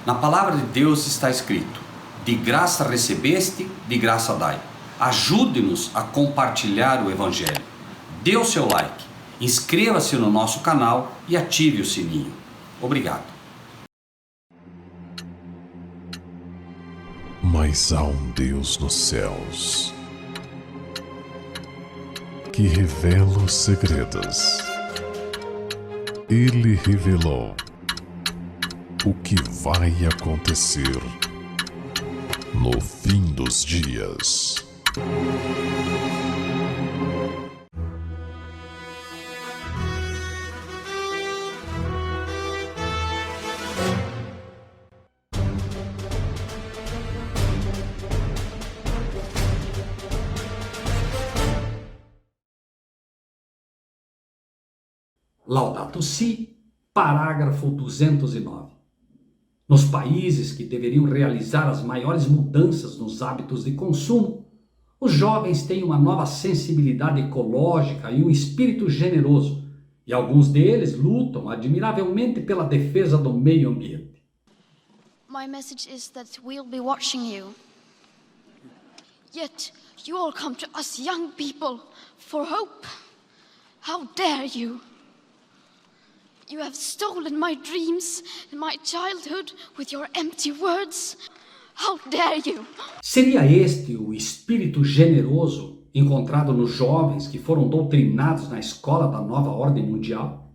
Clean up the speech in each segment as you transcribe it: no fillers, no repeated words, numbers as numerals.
Na palavra de Deus está escrito: de graça recebeste, de graça dai. Ajude-nos a compartilhar o Evangelho. Dê o seu like, inscreva-se no nosso canal e ative o sininho. Obrigado. Mas há um Deus nos céus que revela os segredos. Ele revelou o que vai acontecer no fim dos dias. Laudato Si, parágrafo 209. Nos países que deveriam realizar as maiores mudanças nos hábitos de consumo, os jovens têm uma nova sensibilidade ecológica e um espírito generoso, e alguns deles lutam admiravelmente pela defesa do meio ambiente. My message is that we'll be watching you. Yet you all come to us young people for hope. How dare you? You have stolen my dreams and my childhood with your empty words. How dare you? Seria este o espírito generoso encontrado nos jovens que foram doutrinados na escola da nova ordem mundial?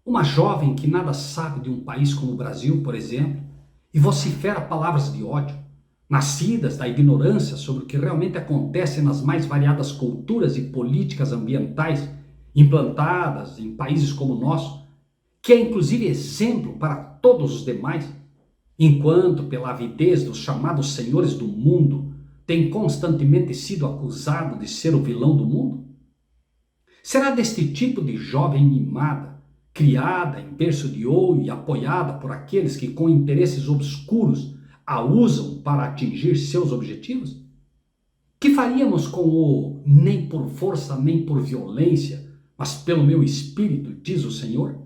Uma jovem que nada sabe de um país como o Brasil, por exemplo, e vocifera palavras de ódio, nascidas da ignorância sobre o que realmente acontece nas mais variadas culturas e políticas ambientais implantadas em países como o nosso, que é inclusive exemplo para todos os demais, enquanto pela avidez dos chamados senhores do mundo tem constantemente sido acusado de ser o vilão do mundo? Será deste tipo de jovem mimada, criada em berço de ouro e apoiada por aqueles que com interesses obscuros a usam para atingir seus objetivos? Que faríamos com o nem por força nem por violência, mas pelo meu espírito, diz o Senhor?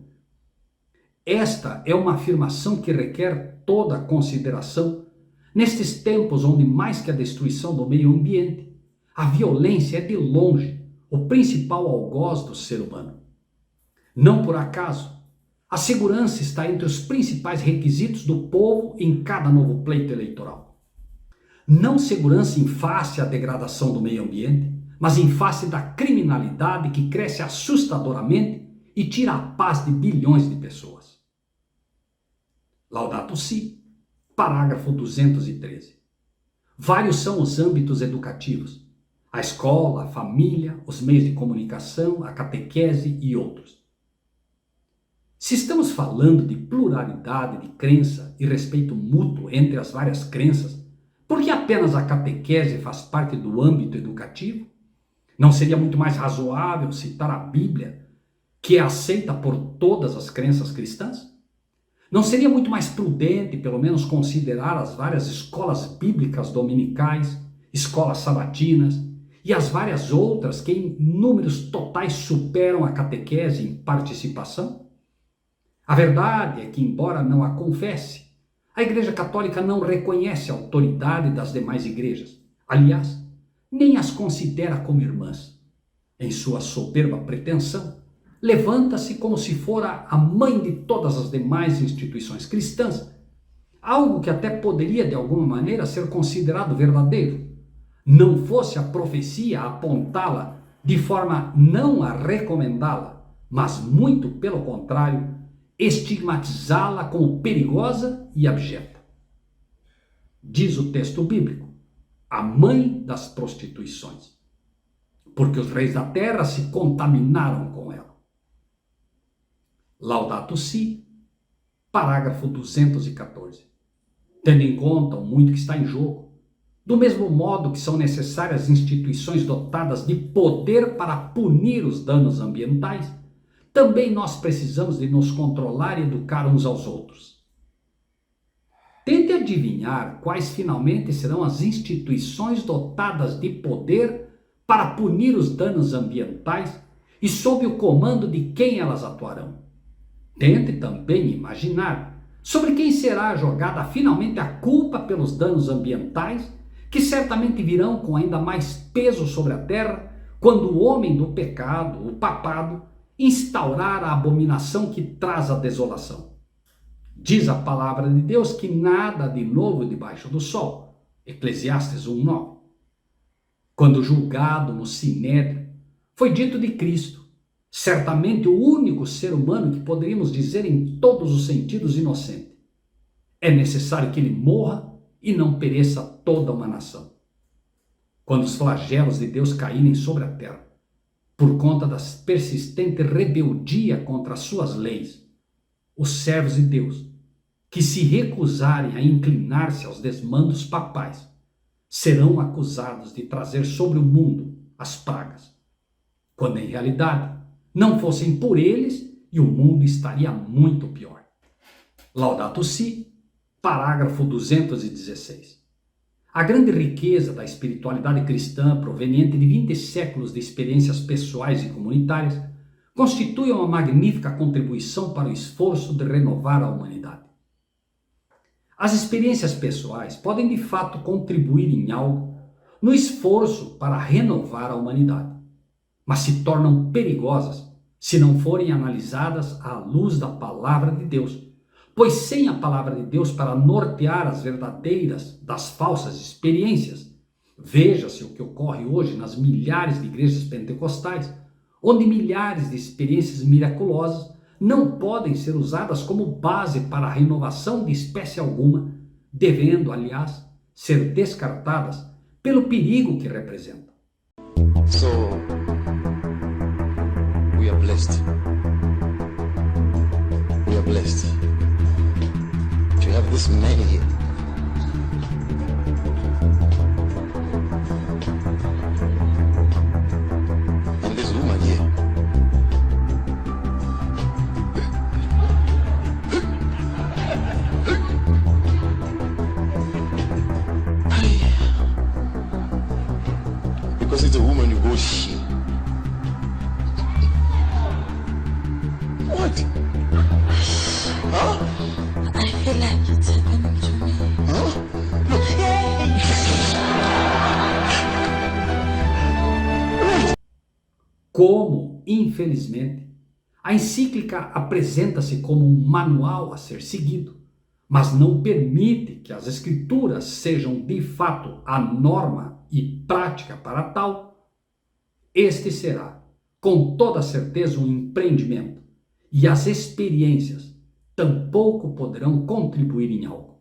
Esta é uma afirmação que requer toda a consideração nestes tempos onde, mais que a destruição do meio ambiente, a violência é de longe o principal algoz do ser humano. Não por acaso, a segurança está entre os principais requisitos do povo em cada novo pleito eleitoral. Não segurança em face à degradação do meio ambiente, mas em face da criminalidade que cresce assustadoramente e tira a paz de bilhões de pessoas. Laudato Si, parágrafo 213. Vários são os âmbitos educativos: a escola, a família, os meios de comunicação, a catequese e outros. Se estamos falando de pluralidade de crença e respeito mútuo entre as várias crenças, por que apenas a catequese faz parte do âmbito educativo? Não seria muito mais razoável citar a Bíblia, que é aceita por todas as crenças cristãs? Não seria muito mais prudente, pelo menos, considerar as várias escolas bíblicas dominicais, escolas sabatinas e as várias outras que em números totais superam a catequese em participação? A verdade é que, embora não a confesse, a Igreja Católica não reconhece a autoridade das demais igrejas. Aliás, nem as considera como irmãs. Em sua soberba pretensão, levanta-se como se fora a mãe de todas as demais instituições cristãs, algo que até poderia de alguma maneira ser considerado verdadeiro, não fosse a profecia a apontá-la de forma não a recomendá-la, mas muito pelo contrário, estigmatizá-la como perigosa e abjeta. Diz o texto bíblico: a mãe das prostituições, porque os reis da terra se contaminaram com ela. Laudato Si, parágrafo 214. Tendo em conta o muito que está em jogo, do mesmo modo que são necessárias instituições dotadas de poder para punir os danos ambientais, também nós precisamos de nos controlar e educar uns aos outros. Tente adivinhar quais finalmente serão as instituições dotadas de poder para punir os danos ambientais e sob o comando de quem elas atuarão. Tente também imaginar Sobre quem será jogada finalmente a culpa pelos danos ambientais, que certamente virão com ainda mais peso sobre a terra, quando o homem do pecado, o papado, instaurar a abominação que traz a desolação. Diz a palavra de Deus que nada de novo debaixo do sol. Eclesiastes 1:9. Quando julgado no sinédrio, foi dito de Cristo, certamente o único ser humano que poderíamos dizer em todos os sentidos inocente. É necessário que ele morra e não pereça toda uma nação. Quando os flagelos de Deus caírem sobre a terra, por conta da persistente rebeldia contra as suas leis, os servos de Deus, que se recusarem a inclinar-se aos desmandos papais, serão acusados de trazer sobre o mundo as pragas, quando em realidade não fossem por eles e o mundo estaria muito pior. Laudato Si, parágrafo 216. A grande riqueza da espiritualidade cristã, proveniente de 20 séculos de experiências pessoais e comunitárias, constitui uma magnífica contribuição para o esforço de renovar a humanidade. As experiências pessoais podem de fato contribuir em algo no esforço para renovar a humanidade, mas se tornam perigosas se não forem analisadas à luz da palavra de Deus, pois sem a palavra de Deus para nortear as verdadeiras das falsas experiências, veja-se o que ocorre hoje nas milhares de igrejas pentecostais, onde milhares de experiências miraculosas não podem ser usadas como base para a renovação de espécie alguma, devendo, aliás, ser descartadas pelo perigo que representam. So, we are blessed. We are blessed. To have this man here. And this woman here. Because it's a woman you go she. What? Huh? I feel like it's happening to me. Huh? Como, infelizmente, a encíclica apresenta-se como um manual a ser seguido, mas não permite que as escrituras sejam de fato a norma e prática para tal, este será, com toda certeza, um empreendimento, e as experiências tampouco poderão contribuir em algo.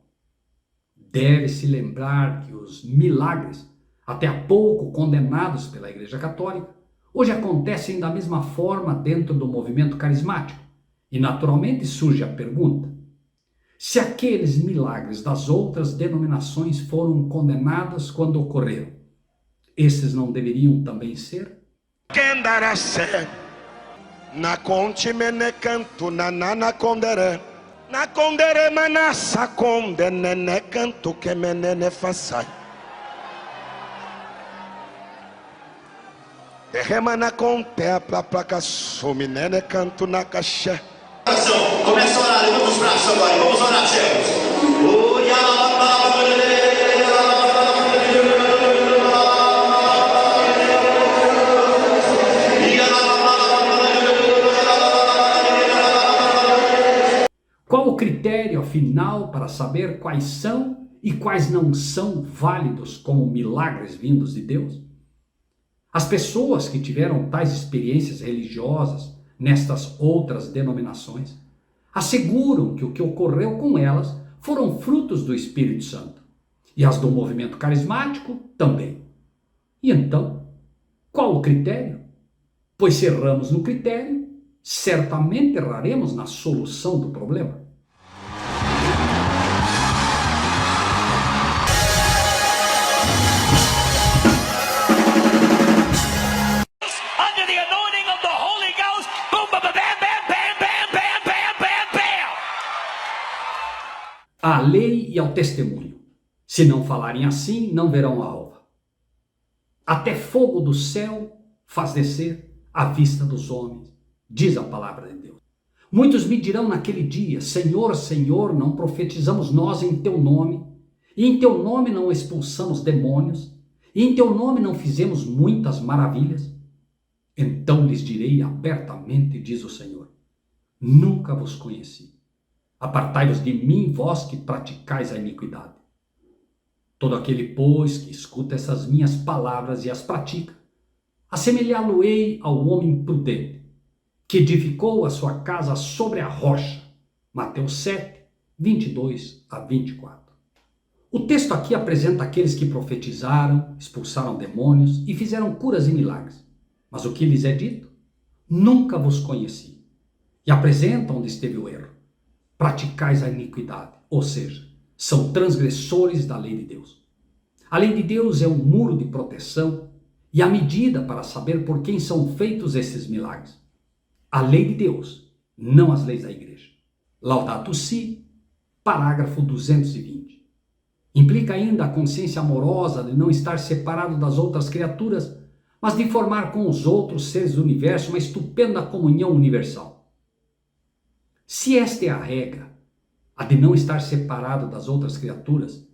Deve-se lembrar que os milagres, até há pouco condenados pela Igreja Católica, hoje acontecem da mesma forma dentro do movimento carismático, e naturalmente surge a pergunta: se aqueles milagres das outras denominações foram condenados quando ocorreram, esses não deveriam também ser? Quem dará sé? Na conte mene canto na nana condere. Na condere manassa conde nene canto que menene façai. Remana contempla a placa some nene canto na caché. Começa a orar, levanta os braços agora, vamos orar, céus. Qual o critério, afinal, para saber quais são e quais não são válidos como milagres vindos de Deus? As pessoas que tiveram tais experiências religiosas nestas outras denominações asseguram que o que ocorreu com elas foram frutos do Espírito Santo, e as do movimento carismático também. E então, qual o critério? Pois se erramos no critério, certamente erraremos na solução do problema. À lei e ao testemunho. Se não falarem assim, não verão a alva. Até fogo do céu faz descer à vista dos homens, diz a palavra de Deus. Muitos me dirão naquele dia: Senhor, Senhor, não profetizamos nós em teu nome, e em teu nome não expulsamos demônios, e em teu nome não fizemos muitas maravilhas? Então lhes direi abertamente, diz o Senhor: nunca vos conheci. Apartai-vos de mim, vós que praticais a iniquidade. Todo aquele, pois, que escuta essas minhas palavras e as pratica, assemelhá-lo-ei ao homem prudente, que edificou a sua casa sobre a rocha. Mateus 7, 22 a 24. O texto aqui apresenta aqueles que profetizaram, expulsaram demônios e fizeram curas e milagres. Mas o que lhes é dito? Nunca vos conheci. E apresenta onde esteve o erro. Praticais a iniquidade, ou seja, são transgressores da lei de Deus. A lei de Deus é um muro de proteção e a medida para saber por quem são feitos esses milagres. A lei de Deus, não as leis da igreja. Laudato Si, parágrafo 220. Implica ainda a consciência amorosa de não estar separado das outras criaturas, mas de formar com os outros seres do universo uma estupenda comunhão universal. Se esta é a regra, a de não estar separado das outras criaturas,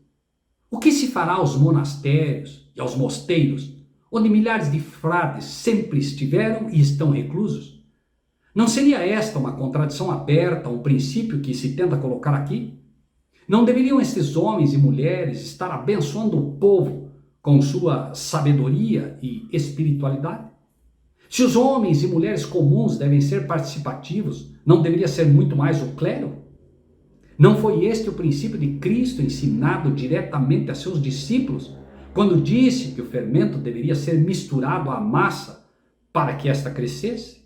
o que se fará aos monastérios e aos mosteiros, onde milhares de frades sempre estiveram e estão reclusos? Não seria esta uma contradição aberta a um princípio que se tenta colocar aqui? Não deveriam esses homens e mulheres estar abençoando o povo com sua sabedoria e espiritualidade? Se os homens e mulheres comuns devem ser participativos, não deveria ser muito mais o clero? Não foi este o princípio de Cristo ensinado diretamente a seus discípulos, quando disse que o fermento deveria ser misturado à massa para que esta crescesse?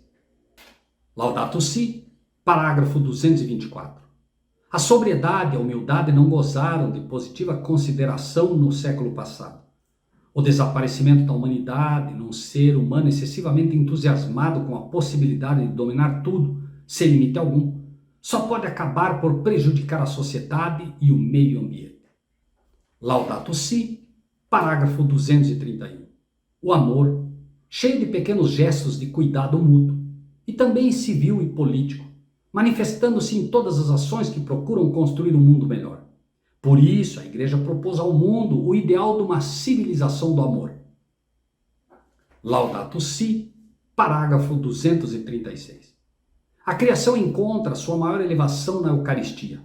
Laudato Si, parágrafo 224. A sobriedade e a humildade não gozaram de positiva consideração no século passado. O desaparecimento da humanidade num ser humano excessivamente entusiasmado com a possibilidade de dominar tudo, sem limite algum, só pode acabar por prejudicar a sociedade e o meio ambiente. Laudato Si, parágrafo 231. O amor, cheio de pequenos gestos de cuidado mútuo, e também civil e político, manifestando-se em todas as ações que procuram construir um mundo melhor. Por isso, a Igreja propôs ao mundo o ideal de uma civilização do amor. Laudato Si, parágrafo 236. A criação encontra sua maior elevação na Eucaristia.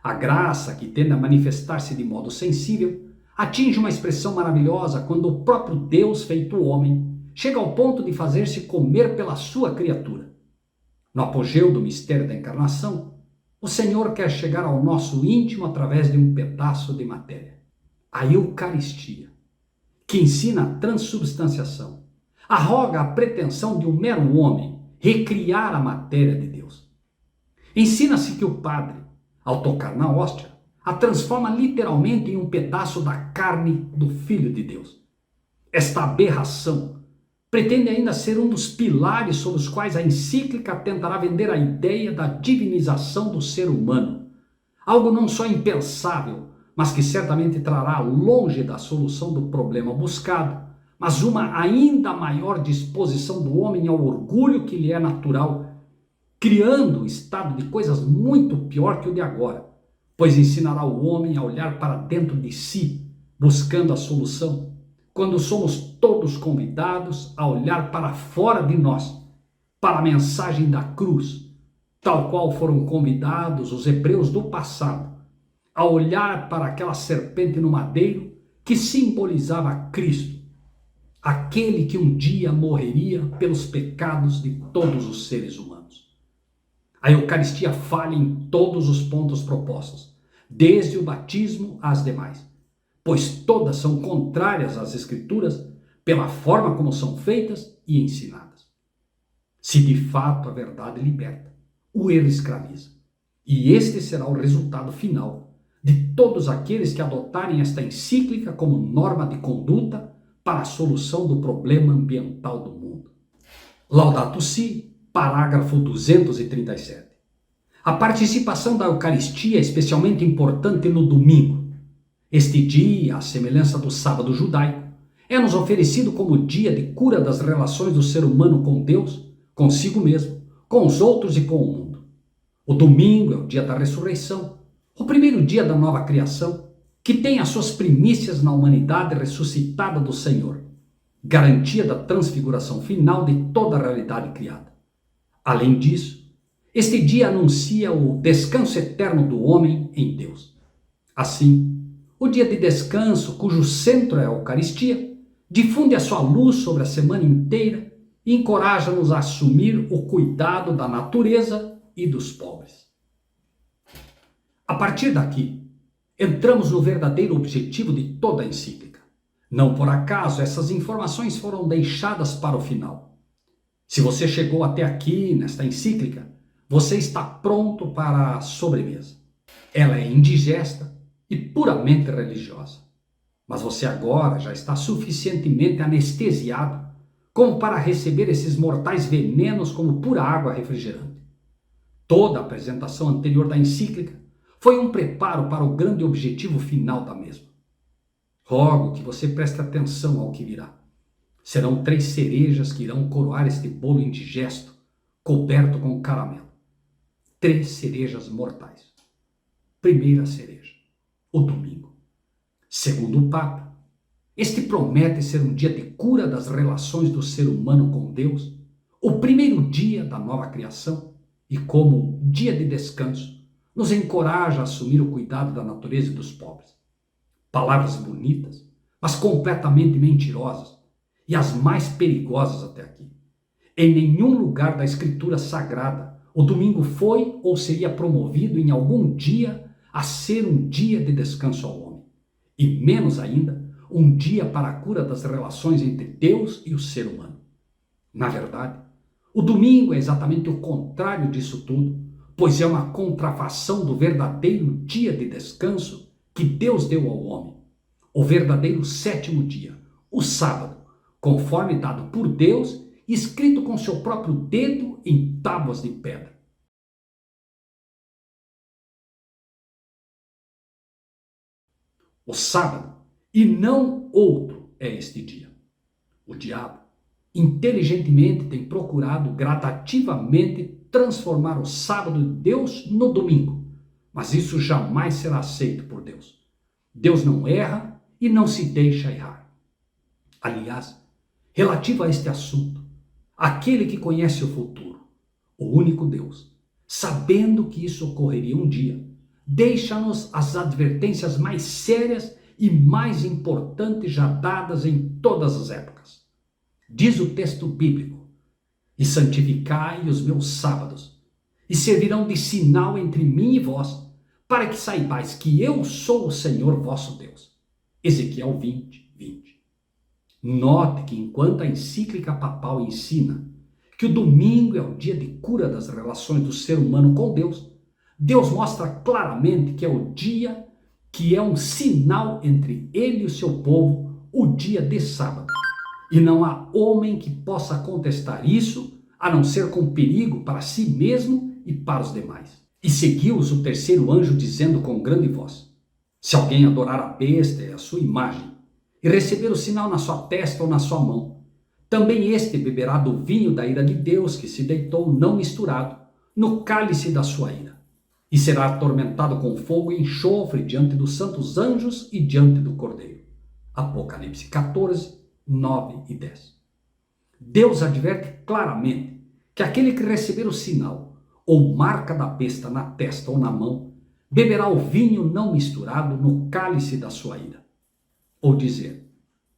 A graça, que tende a manifestar-se de modo sensível, atinge uma expressão maravilhosa quando o próprio Deus feito homem chega ao ponto de fazer-se comer pela sua criatura. No apogeu do mistério da encarnação, o Senhor quer chegar ao nosso íntimo através de um pedaço de matéria. A Eucaristia, que ensina a transubstanciação, arroga a pretensão de um mero homem recriar a matéria de Deus. Ensina-se que o padre, ao tocar na hóstia, a transforma literalmente em um pedaço da carne do Filho de Deus. Esta aberração pretende ainda ser um dos pilares sobre os quais a encíclica tentará vender a ideia da divinização do ser humano. Algo não só impensável, mas que certamente trará longe da solução do problema buscado, mas uma ainda maior disposição do homem ao orgulho que lhe é natural, criando um estado de coisas muito pior que o de agora, pois ensinará o homem a olhar para dentro de si, buscando a solução, quando somos todos convidados a olhar para fora de nós, para a mensagem da cruz, tal qual foram convidados os hebreus do passado, a olhar para aquela serpente no madeiro que simbolizava Cristo, aquele que um dia morreria pelos pecados de todos os seres humanos. A Eucaristia falha em todos os pontos propostos, desde o batismo às demais, pois todas são contrárias às Escrituras pela forma como são feitas e ensinadas. Se de fato a verdade liberta, o erro escraviza. E este será o resultado final de todos aqueles que adotarem esta encíclica como norma de conduta para a solução do problema ambiental do mundo. Laudato Si, parágrafo 237. A participação da Eucaristia é especialmente importante no domingo. Este dia, à semelhança do sábado judaico, é-nos oferecido como dia de cura das relações do ser humano com Deus, consigo mesmo, com os outros e com o mundo. O domingo é o dia da ressurreição, o primeiro dia da nova criação, que tem as suas primícias na humanidade ressuscitada do Senhor, garantia da transfiguração final de toda a realidade criada. Além disso, este dia anuncia o descanso eterno do homem em Deus. Assim, o dia de descanso, cujo centro é a Eucaristia, difunde a sua luz sobre a semana inteira e encoraja-nos a assumir o cuidado da natureza e dos pobres. A partir daqui, entramos no verdadeiro objetivo de toda a encíclica. Não por acaso essas informações foram deixadas para o final. Se você chegou até aqui nesta encíclica, você está pronto para a sobremesa. Ela é indigesta e puramente religiosa. Mas você agora já está suficientemente anestesiado como para receber esses mortais venenos como pura água refrigerante. Toda a apresentação anterior da encíclica foi um preparo para o grande objetivo final da mesma. Rogo que você preste atenção ao que virá. Serão 3 cerejas que irão coroar este bolo indigesto, coberto com caramelo. 3 cerejas mortais. Primeira cereja, o domingo. Segundo o Papa, este promete ser um dia de cura das relações do ser humano com Deus, o primeiro dia da nova criação e, como dia de descanso, nos encoraja a assumir o cuidado da natureza e dos pobres. Palavras bonitas, mas completamente mentirosas e as mais perigosas até aqui. Em nenhum lugar da Escritura Sagrada o domingo foi ou seria promovido em algum dia a ser um dia de descanso ao homem, e menos ainda um dia para a cura das relações entre Deus e o ser humano. Na verdade, o domingo é exatamente o contrário disso tudo, pois é uma contrafação do verdadeiro dia de descanso que Deus deu ao homem, o verdadeiro 7º dia, o sábado, conforme dado por Deus e escrito com seu próprio dedo em tábuas de pedra. O sábado, e não outro, é este dia. O diabo, inteligentemente, tem procurado gradativamente transformar o sábado de Deus no domingo, mas isso jamais será aceito por Deus. Deus não erra e não se deixa errar. Aliás, relativo a este assunto, aquele que conhece o futuro, o único Deus, sabendo que isso ocorreria um dia, deixa-nos as advertências mais sérias e mais importantes já dadas em todas as épocas. Diz o texto bíblico: e santificai os meus sábados, e servirão de sinal entre mim e vós, para que saibais que eu sou o Senhor vosso Deus. Ezequiel 20, 20. Note que enquanto a encíclica papal ensina que o domingo é o dia de cura das relações do ser humano com Deus, Deus mostra claramente que é o dia que é um sinal entre ele e o seu povo, o dia de sábado. E não há homem que possa contestar isso, a não ser com perigo para si mesmo e para os demais. E seguiu-os o 3º anjo dizendo com grande voz: se alguém adorar a besta e a sua imagem, e receber o sinal na sua testa ou na sua mão, também este beberá do vinho da ira de Deus que se deitou não misturado no cálice da sua ira, e será atormentado com fogo e enxofre diante dos santos anjos e diante do Cordeiro. Apocalipse 14, 9 e 10. Deus adverte claramente que aquele que receber o sinal ou marca da besta na testa ou na mão, beberá o vinho não misturado no cálice da sua ira. Ou dizer,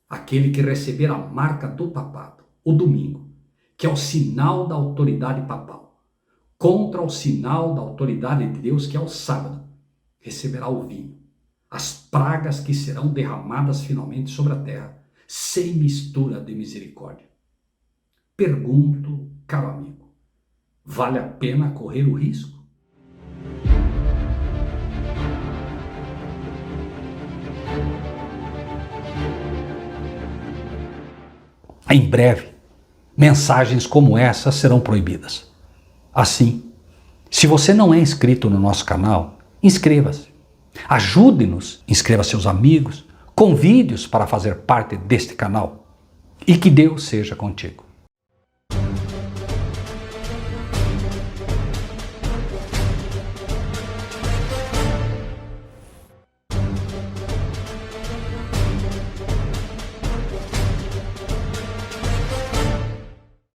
aquele que receber a marca do papado, o domingo, que é o sinal da autoridade papal, contra o sinal da autoridade de Deus, que é o sábado, receberá o vinho, as pragas que serão derramadas finalmente sobre a terra, sem mistura de misericórdia. Pergunto, caro amigo, vale a pena correr o risco? Em breve, mensagens como essa serão proibidas. Assim, se você não é inscrito no nosso canal, inscreva-se. Ajude-nos, inscreva seus amigos, convide-os para fazer parte deste canal. E que Deus seja contigo.